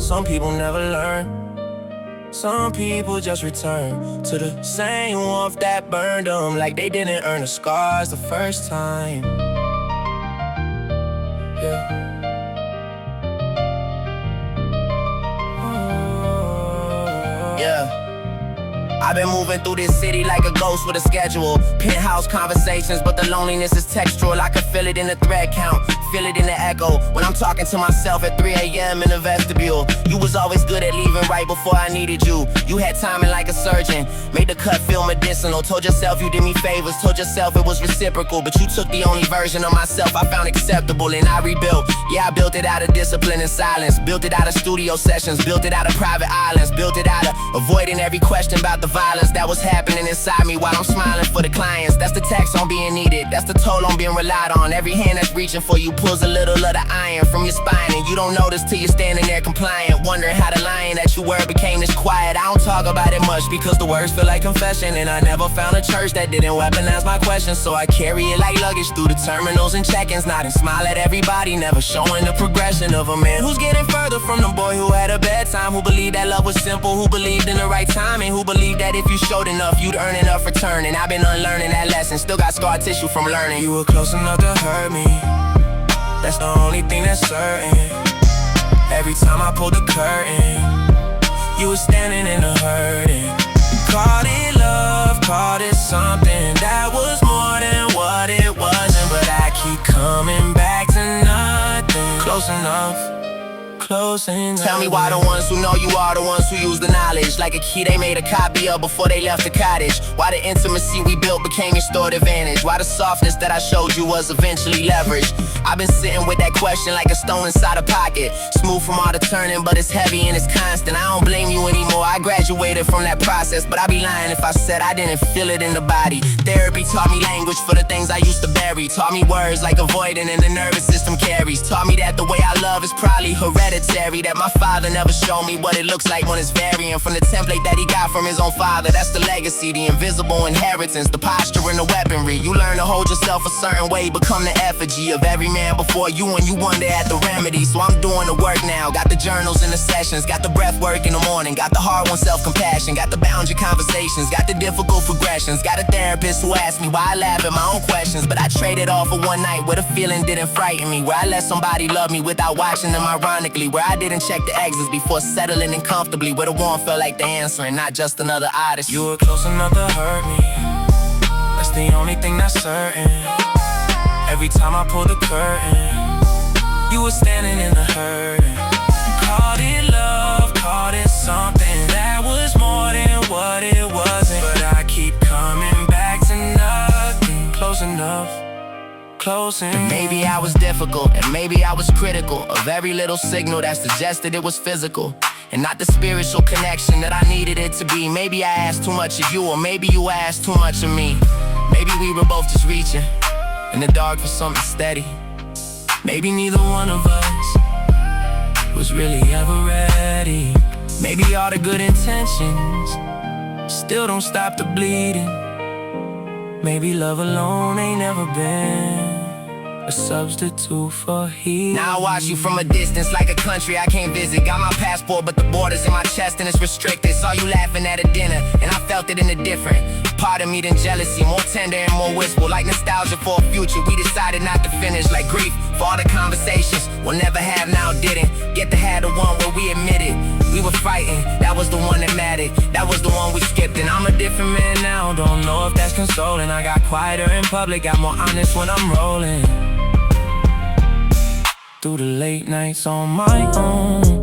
Some people never learn. Some people just return to the same warmth that burned them, like they didn't earn the scars the first time. Yeah. Yeah. I've been moving through this city like a ghost with a schedule. Penthouse conversations, but the loneliness is textual. I can feel it in the thread count, feel it in the echo when I'm talking to myself at 3 a.m. in the vestibule. You was always good at leaving right before I needed you. You had timing like a surgeon, made the cut feel medicinal. Told yourself you did me favors, told yourself it was reciprocal. But you took the only version of myself I found acceptable, and I rebuilt. Yeah, I built it out of discipline and silence, built it out of studio sessions, built it out of private islands, built it out of avoiding every question about the violence that was happening inside me while I'm smiling for the clients. That's the tax on being needed, that's the toll on being relied on. Every hand that's reaching for you pulls a little of the iron from your spine, and you don't notice till you're standing there compliant, wondering how the lion that you were became this quiet. I don't talk about it much because the words feel like confession, and I never found a church that didn't weaponize my questions. So I carry it like luggage through the terminals and check-ins, nod and smile at everybody, never showing the progression of a man who's getting further from the boy who had a bad time, who believed that love was simple, who believed in the right time, and who believed that if you showed enough, you'd earn enough return. And I've been unlearning that lesson, still got scar tissue from learning. You were close enough to hurt me, that's the only thing that's certain. Every time I pulled the curtain, you were standing in the hurting. Called it love, called it something that was more than what it wasn't. But I keep coming back to nothing. Close enough. Tell me why the ones who know you are the ones who use the knowledge like a key they made a copy of before they left the cottage. Why the intimacy we built became your stored advantage. Why the softness that I showed you was eventually leveraged. I've been sitting with that question like a stone inside a pocket, smooth from all the turning, but it's heavy and it's constant. I don't blame you anymore, I graduated from that process, but I'd be lying if I said I didn't feel it in the body. Therapy taught me language for the things I used to bury, taught me words like avoiding and the nervous system carries, taught me that the way I love is probably hereditary, that my father never showed me what it looks like when it's varying from the template that he got from his own father. That's the legacy, the invisible inheritance, the posture and the weaponry. You learn to hold yourself a certain way, become the effigy of every man before you, and you wonder at the remedy. So I'm doing the work now, got the journals and the sessions, got the breath work in the morning, got the hard one self-compassion, got the boundary conversations, got the difficult progressions, got a therapist who asked me why I laugh at my own questions. But I traded all for one night where the feeling didn't frighten me, where I let somebody love me without watching them ironically, where I didn't check the exits before settling in comfortably, where the one felt like the answer and not just another artist. You were close enough to hurt me, that's the only thing that's certain. Every time I pulled the curtain, you were standing in the hurting. Called it love, called it something that was more than what it wasn't. But I keep coming back to nothing. Close enough. And maybe I was difficult, and maybe I was critical of every little signal that suggested it was physical and not the spiritual connection that I needed it to be. Maybe I asked too much of you, or maybe you asked too much of me. Maybe we were both just reaching in the dark for something steady. Maybe neither one of us was really ever ready. Maybe all the good intentions still don't stop the bleeding. Maybe love alone ain't never been a substitute for healing. Now I watch you from a distance like a country I can't visit. Got my passport but the border's in my chest and it's restricted. Saw you laughing at a dinner and I felt it in a different part of me than jealousy. More tender and more wistful, like nostalgia for a future we decided not to finish. Like grief for all the conversations we'll never have now didn't get to have the one where we admitted we were fighting. That was the one that mattered, that was the one we skipped. And I'm a different man now, don't know if that's consoling. I got quieter in public, got more honest when I'm rolling through the late nights on my own.